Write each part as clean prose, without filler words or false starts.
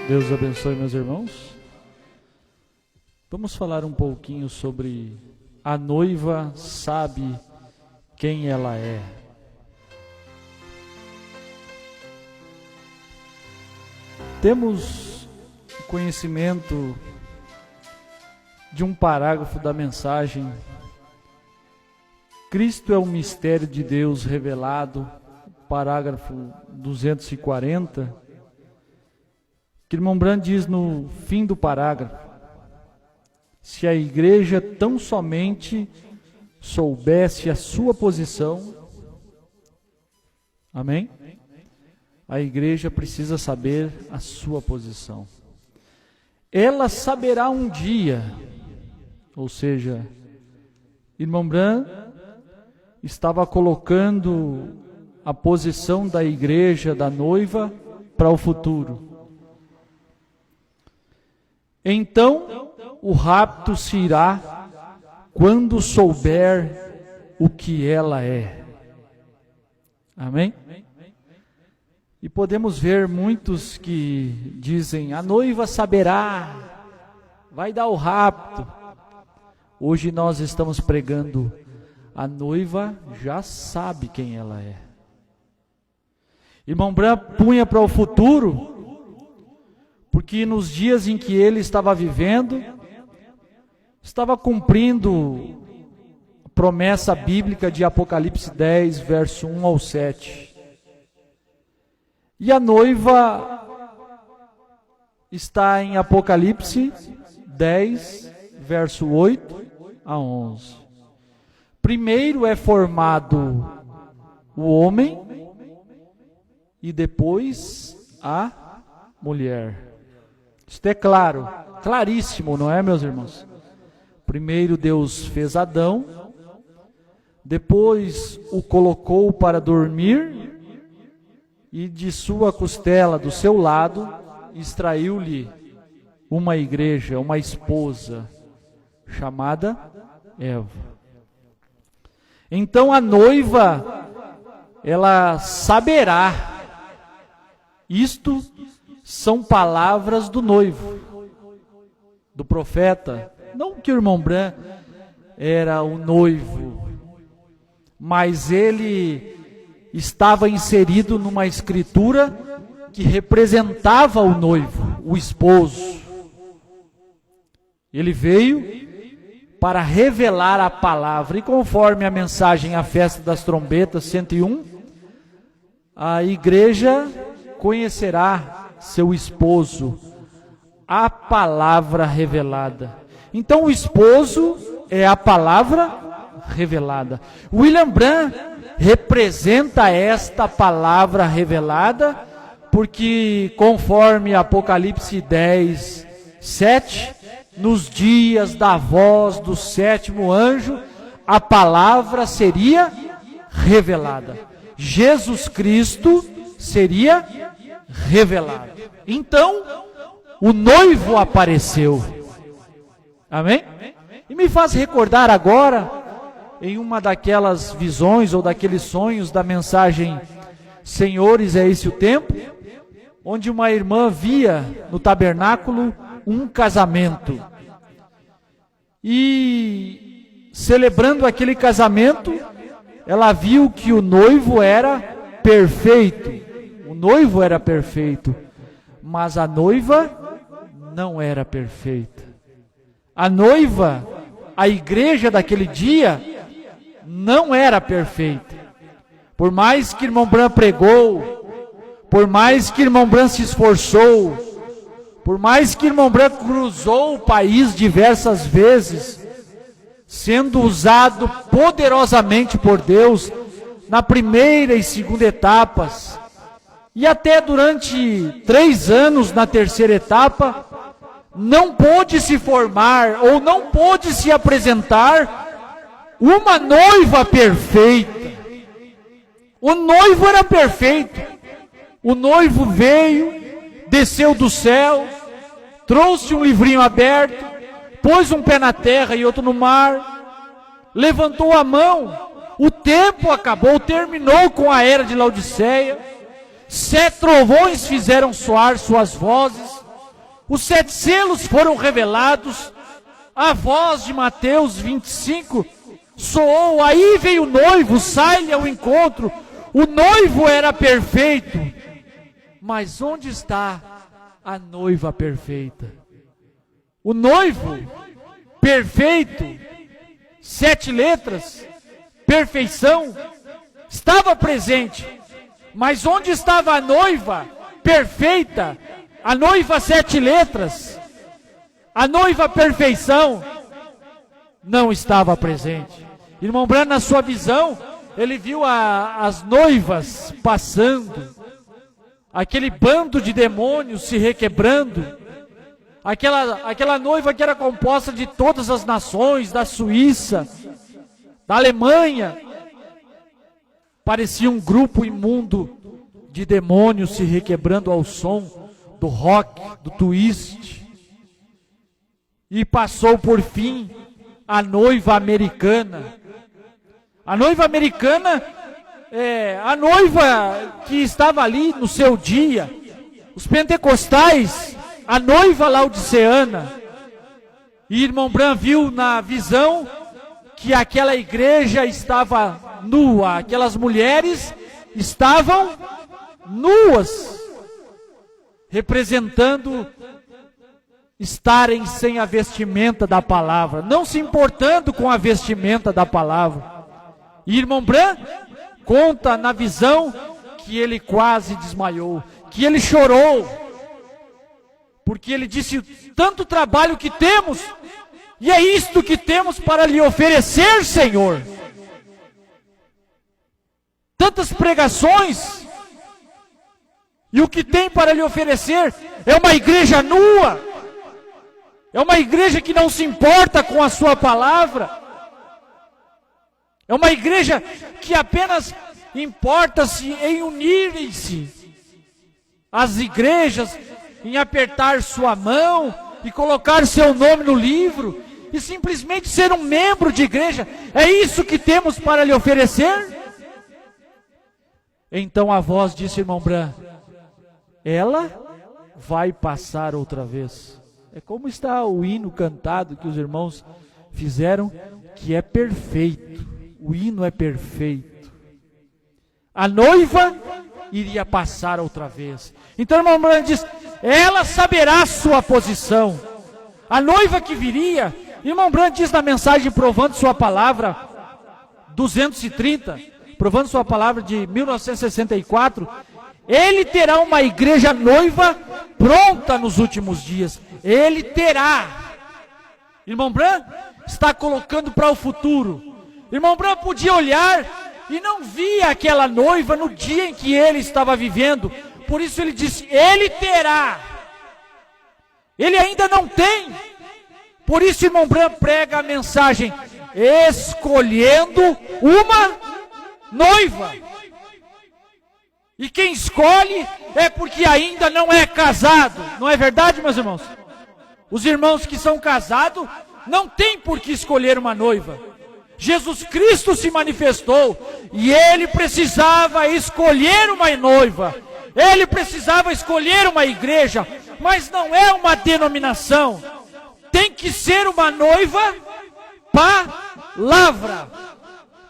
Deus abençoe, meus irmãos. Vamos falar um pouquinho sobre a noiva sabe quem ela é. Temos conhecimento de um parágrafo da mensagem Cristo é o mistério de Deus revelado, parágrafo 240, que irmão Brand diz no fim do parágrafo: se a igreja tão somente soubesse a sua posição, amém? A igreja precisa saber a sua posição. Ela saberá um dia, ou seja, irmão Brand estava colocando a posição da igreja, da noiva, para o futuro. Então, o rapto se irá quando souber o que ela é. Amém? E podemos ver muitos que dizem, a noiva saberá, vai dar o rapto. Hoje nós estamos pregando, a noiva já sabe quem ela é. Irmão Brand punha para o futuro, porque nos dias em que ele estava vivendo, estava cumprindo a promessa bíblica de Apocalipse 10, verso 1 ao 7. E a noiva está em Apocalipse 10, verso 8 a 11. Primeiro é formado o homem e depois a mulher. Isto é claro, claríssimo, não é, meus irmãos? Primeiro Deus fez Adão, depois o colocou para dormir e de sua costela, do seu lado, extraiu-lhe uma igreja, uma esposa, chamada Eva. Então a noiva, ela saberá. Isto são palavras do noivo, do profeta. Não que o irmão Brand era o noivo, mas ele estava inserido numa escritura que representava o noivo, o esposo. Ele veio para revelar a palavra, e conforme a mensagem A Festa das Trombetas 101, a igreja conhecerá seu esposo, a palavra revelada. Então o esposo é a palavra revelada. William Brand representa esta palavra revelada, porque conforme Apocalipse 10, 7, nos dias da voz do sétimo anjo, a palavra seria revelada. Jesus Cristo seria revelado. Então, o noivo apareceu. Amém? E me faz recordar agora, em uma daquelas visões ou daqueles sonhos da mensagem Senhores, é esse o tempo, onde uma irmã via no tabernáculo um casamento. E celebrando aquele casamento, ela viu que o noivo era perfeito. O noivo era perfeito, mas a noiva não era perfeita. A noiva, a igreja daquele dia, não era perfeita. Por mais que irmão Brand pregou, por mais que irmão Brand se esforçou, por mais que irmão Brand cruzou o país diversas vezes, sendo usado poderosamente por Deus na primeira e segunda etapas, e até durante 3 anos na terceira etapa, não pôde se formar ou não pôde se apresentar uma noiva perfeita. O noivo era perfeito. O noivo veio, desceu do céu, trouxe um livrinho aberto, pôs um pé na terra e outro no mar, levantou a mão, o tempo acabou, terminou com a era de Laodiceia, 7 trovões fizeram soar suas vozes, Os 7 selos foram revelados, a voz de Mateus 25 soou, aí veio o noivo, sai-lhe ao encontro. O noivo era perfeito, mas onde está a noiva perfeita? O noivo perfeito, 7 letras, perfeição, estava presente, mas onde estava a noiva perfeita, a noiva 7 letras, a noiva perfeição? Não estava presente. Irmão Branham, na sua visão, ele viu as noivas passando, aquele bando de demônios se requebrando, aquela noiva que era composta de todas as nações, da Suíça, da Alemanha, parecia um grupo imundo de demônios se requebrando ao som do rock, do twist. E passou por fim a noiva americana. A noiva americana é a noiva que estava ali no seu dia. Os pentecostais, a noiva laodiceana. E irmão Branham viu na visão que aquela igreja estava nua, aquelas mulheres estavam nuas, representando estarem sem a vestimenta da palavra, não se importando com a vestimenta da palavra. E irmão Branham conta na visão que ele quase desmaiou, que ele chorou, porque ele disse: tanto trabalho que temos, e é isto que temos para lhe oferecer, Senhor. Tantas pregações, e o que tem para lhe oferecer é uma igreja nua, é uma igreja que não se importa com a sua palavra, é uma igreja que apenas importa-se em unirem-se as igrejas, em apertar sua mão e colocar seu nome no livro, e simplesmente ser um membro de igreja. É isso que temos para lhe oferecer? Então a voz disse, irmão Branham, ela vai passar outra vez. É como está o hino cantado que os irmãos fizeram, que é perfeito. O hino é perfeito. A noiva iria passar outra vez. Então, irmão Branham diz, ela saberá a sua posição. A noiva que viria, irmão Branham diz na mensagem Provando Sua Palavra, 230, Provando Sua Palavra de 1964, ele terá uma igreja noiva pronta nos últimos dias. Ele terá. Irmão Branham está colocando para o futuro. Irmão Branham podia olhar e não via aquela noiva no dia em que ele estava vivendo. Por isso ele disse, ele terá. Ele ainda não tem. Por isso irmão Branham prega a mensagem, escolhendo uma noiva. E quem escolhe é porque ainda não é casado. Não é verdade, meus irmãos? Os irmãos que são casados não têm por que escolher uma noiva. Jesus Cristo se manifestou e ele precisava escolher uma noiva. Ele precisava escolher uma igreja, mas não é uma denominação. Tem que ser uma noiva palavra.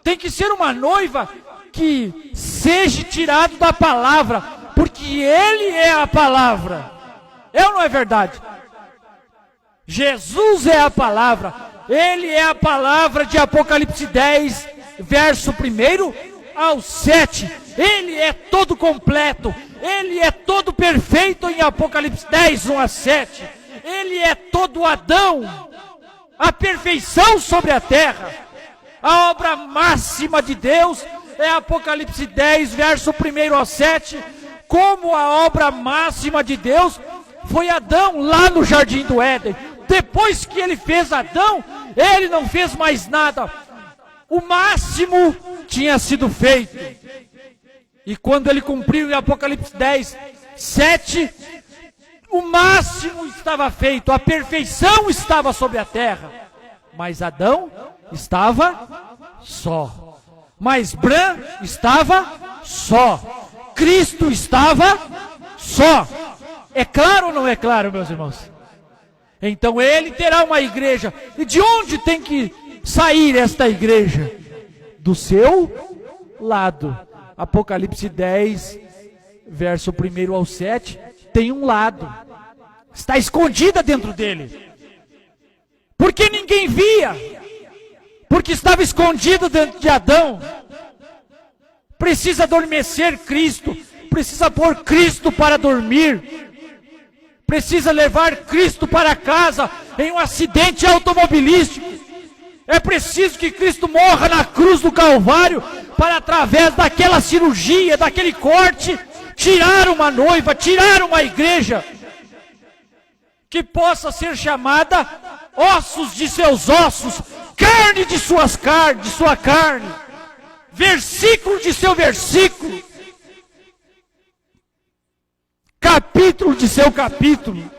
Tem que ser uma noiva que seja tirado da palavra, porque ele é a palavra. É ou não é verdade? Jesus é a palavra. Ele é a palavra de Apocalipse 10, verso 1 ao 7. Ele é todo completo. Ele é todo perfeito em Apocalipse 10, 1 a 7. Ele é todo Adão. A perfeição sobre a terra. A obra máxima de Deus é Apocalipse 10, verso 1 ao 7. Como a obra máxima de Deus foi Adão lá no Jardim do Éden. Depois que ele fez Adão, ele não fez mais nada. O máximo tinha sido feito. E quando ele cumpriu em Apocalipse 10, 7, o máximo estava feito, a perfeição estava sobre a terra. Mas Adão estava só. Mas Branham estava só. Cristo estava só. É claro ou não é claro, meus irmãos? Então ele terá uma igreja. E de onde tem que sair esta igreja? Do seu lado. Apocalipse 10, verso 1 ao 7, tem um lado. Está escondida dentro dele. Porque ninguém via. Porque estava escondido dentro de Adão. Precisa adormecer Cristo. Precisa pôr Cristo para dormir. Precisa levar Cristo para casa em um acidente automobilístico. É preciso que Cristo morra na cruz do Calvário para, através daquela cirurgia, daquele corte, tirar uma noiva, tirar uma igreja que possa ser chamada ossos de seus ossos, carne de suas carnes, de sua carne, versículo de seu versículo, capítulo de seu capítulo.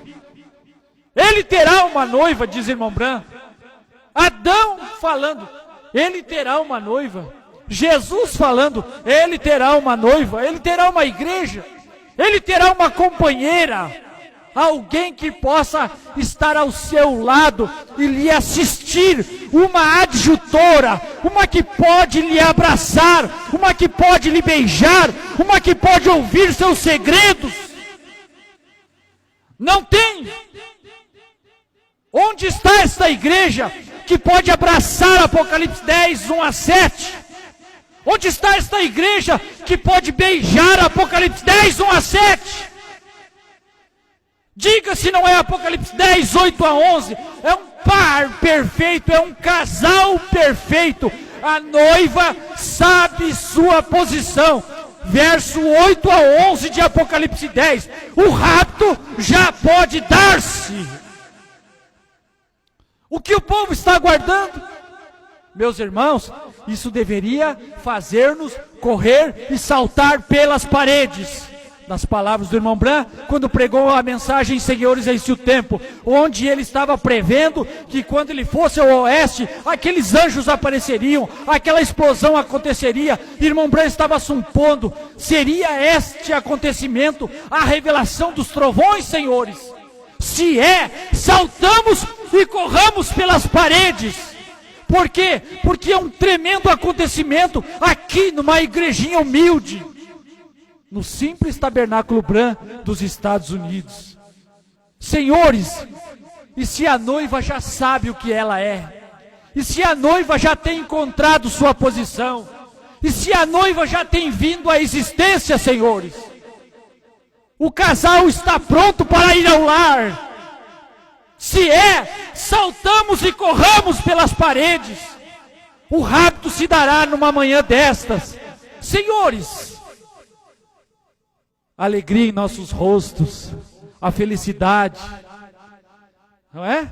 Ele terá uma noiva, diz irmão Branco. Adão falando, ele terá uma noiva. Jesus falando, ele terá uma noiva. Ele terá uma igreja. Ele terá uma companheira. Alguém que possa estar ao seu lado e lhe assistir. Uma adjutora. Uma que pode lhe abraçar. Uma que pode lhe beijar. Uma que pode ouvir seus segredos. Não tem. Onde está esta igreja que pode abraçar Apocalipse 10, 1 a 7? Onde está esta igreja que pode beijar Apocalipse 10, 1 a 7? Diga se não é Apocalipse 10, 8 a 11. É um par perfeito, é um casal perfeito. A noiva sabe sua posição. Verso 8 a 11 de Apocalipse 10. O rapto já pode dar-se. O que o povo está aguardando? Meus irmãos, isso deveria fazer-nos correr e saltar pelas paredes. Nas palavras do irmão Bran, quando pregou a mensagem Senhores, eis o tempo, onde ele estava prevendo que quando ele fosse ao oeste, aqueles anjos apareceriam, aquela explosão aconteceria. Irmão Bran estava supondo, seria este acontecimento a revelação dos trovões, senhores? Se é, saltamos e corramos pelas paredes. Por quê? Porque é um tremendo acontecimento aqui numa igrejinha humilde, no simples tabernáculo Bran dos Estados Unidos. Senhores, e se a noiva já sabe o que ela é? E se a noiva já tem encontrado sua posição? E se a noiva já tem vindo à existência, senhores? O casal está pronto para ir ao lar. Se é, saltamos e corramos pelas paredes. O rapto se dará numa manhã destas. Senhores, a alegria em nossos rostos, a felicidade, não é?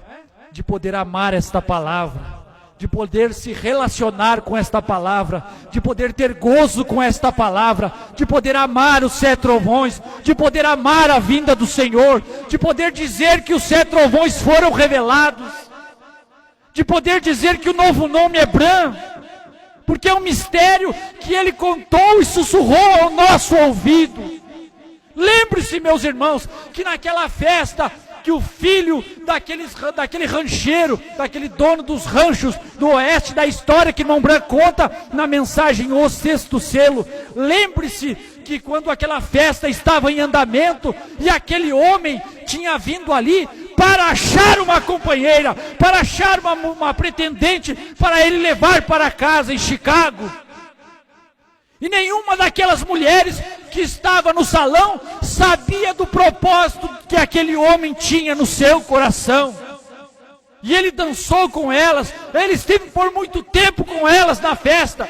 De poder amar esta palavra, de poder se relacionar com esta palavra, de poder ter gozo com esta palavra, de poder amar os 7 trovões, de poder amar a vinda do Senhor, de poder dizer que os 7 trovões foram revelados, de poder dizer que o novo nome é Bran, porque é um mistério que ele contou e sussurrou ao nosso ouvido. Lembre-se, meus irmãos, que naquela festa, que o filho daquele rancheiro, daquele dono dos ranchos do oeste da história que irmão Branco conta na mensagem O Sexto Selo. Lembre-se que quando aquela festa estava em andamento e aquele homem tinha vindo ali para achar uma companheira, para achar uma pretendente para ele levar para casa em Chicago. E nenhuma daquelas mulheres que estava no salão sabia do propósito que aquele homem tinha no seu coração. E ele dançou com elas, ele esteve por muito tempo com elas na festa.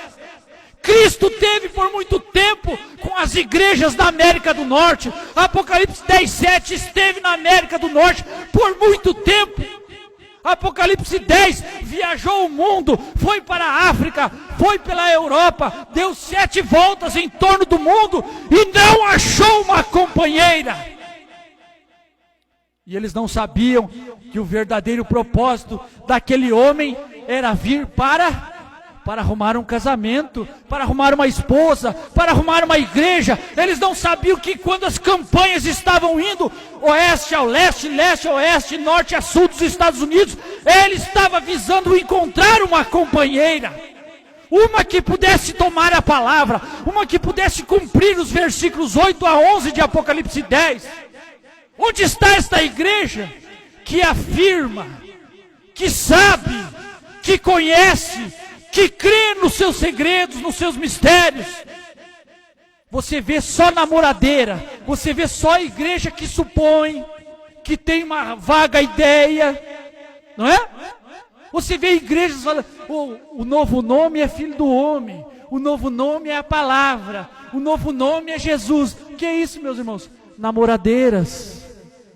Cristo teve por muito tempo com as igrejas da América do Norte. Apocalipse 10, 7 esteve na América do Norte por muito tempo. Apocalipse 10 viajou o mundo, foi para a África, foi pela Europa, deu 7 voltas em torno do mundo e não achou uma companheira. E eles não sabiam que o verdadeiro propósito daquele homem era vir para para arrumar um casamento, para arrumar uma esposa, para arrumar uma igreja. Eles não sabiam que quando as campanhas estavam indo oeste a leste, leste a oeste, norte a sul dos Estados Unidos, ele estava visando encontrar uma companheira, uma que pudesse tomar a palavra, uma que pudesse cumprir os versículos 8 a 11 de Apocalipse 10. Onde está esta igreja que afirma, que sabe, que conhece, que crê nos seus segredos, nos seus mistérios? Você vê só namoradeira, você vê só igreja que supõe, que tem uma vaga ideia, não é? Você vê igrejas falando, o novo nome é Filho do Homem, o novo nome é a palavra, o novo nome é Jesus. O que é isso, meus irmãos? Namoradeiras.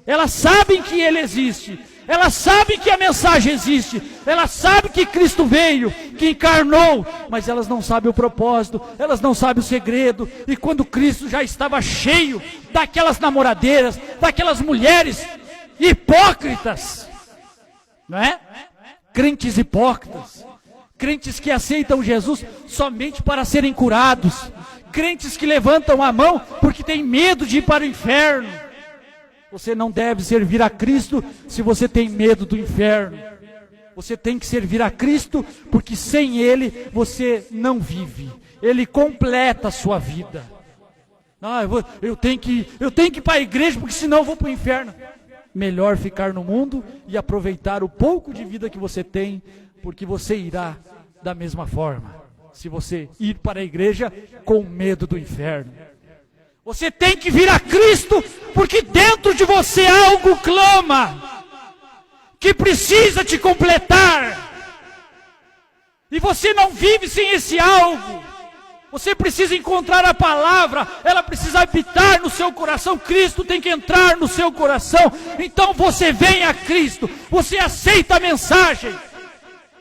Elas sabem que Ele existe, elas sabem que a mensagem existe, elas sabem que Cristo veio, que encarnou, mas elas não sabem o propósito, elas não sabem o segredo. E quando Cristo já estava cheio daquelas namoradeiras, daquelas mulheres hipócritas, não é? Crentes hipócritas, crentes que aceitam Jesus somente para serem curados, crentes que levantam a mão porque têm medo de ir para o inferno. Você não deve servir a Cristo se você tem medo do inferno. Você tem que servir a Cristo porque sem Ele você não vive. Ele completa a sua vida. Não, eu tenho que ir para a igreja porque senão eu vou para o inferno. Melhor ficar no mundo e aproveitar o pouco de vida que você tem, porque você irá da mesma forma, se você ir para a igreja com medo do inferno. Você tem que vir a Cristo, porque dentro de você algo clama, que precisa te completar, e você não vive sem esse algo. Você precisa encontrar a palavra, ela precisa habitar no seu coração, Cristo tem que entrar no seu coração. Então você vem a Cristo, você aceita a mensagem,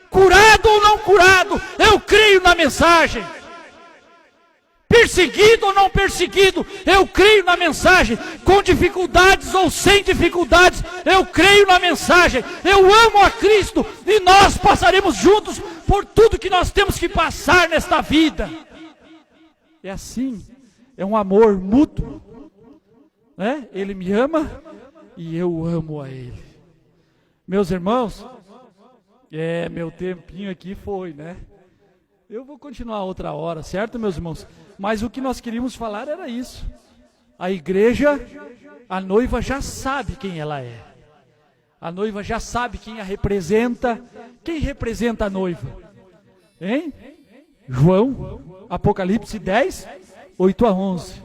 curado ou não curado, eu creio na mensagem. Perseguido ou não perseguido, eu creio na mensagem. Com dificuldades ou sem dificuldades, eu creio na mensagem. Eu amo a Cristo e nós passaremos juntos por tudo que nós temos que passar nesta vida. É assim, é um amor mútuo, né? Ele me ama e eu amo a Ele. Meus irmãos, meu tempinho aqui foi, né? Eu vou continuar outra hora, certo, meus irmãos? Mas o que nós queríamos falar era isso. A igreja, a noiva já sabe quem ela é. A noiva já sabe quem a representa. Quem representa a noiva? Hein? João, Apocalipse 10, 8 a 11.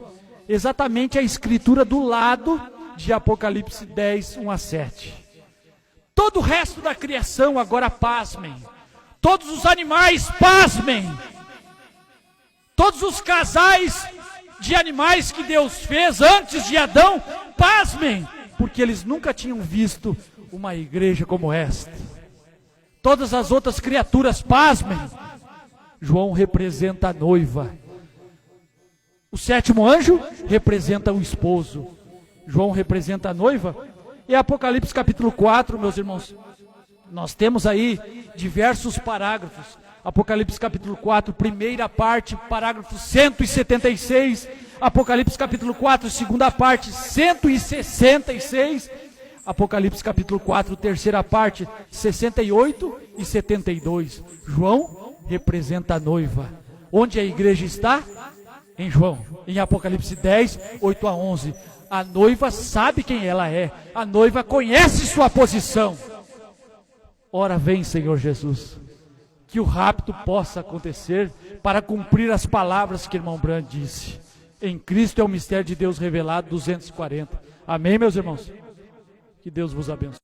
Exatamente a escritura do lado de Apocalipse 10, 1 a 7. Todo o resto da criação agora pasmem. Todos os animais pasmem. Todos os casais de animais que Deus fez antes de Adão, pasmem. Porque eles nunca tinham visto uma igreja como esta. Todas as outras criaturas pasmem. João representa a noiva. O sétimo anjo representa o esposo. João representa a noiva. E Apocalipse capítulo 4, meus irmãos, nós temos aí diversos parágrafos. Apocalipse capítulo 4, primeira parte, parágrafo 176. Apocalipse capítulo 4, segunda parte, 166. Apocalipse capítulo 4, terceira parte, 68 e 72. João representa a noiva. Onde a igreja está? Em João, em Apocalipse 10, 8 a 11. A noiva sabe quem ela é. A noiva conhece sua posição. Ora vem, Senhor Jesus, que o rapto possa acontecer para cumprir as palavras que o irmão Brand disse. Em Cristo é o mistério de Deus revelado, 240. Amém, meus irmãos? Que Deus vos abençoe.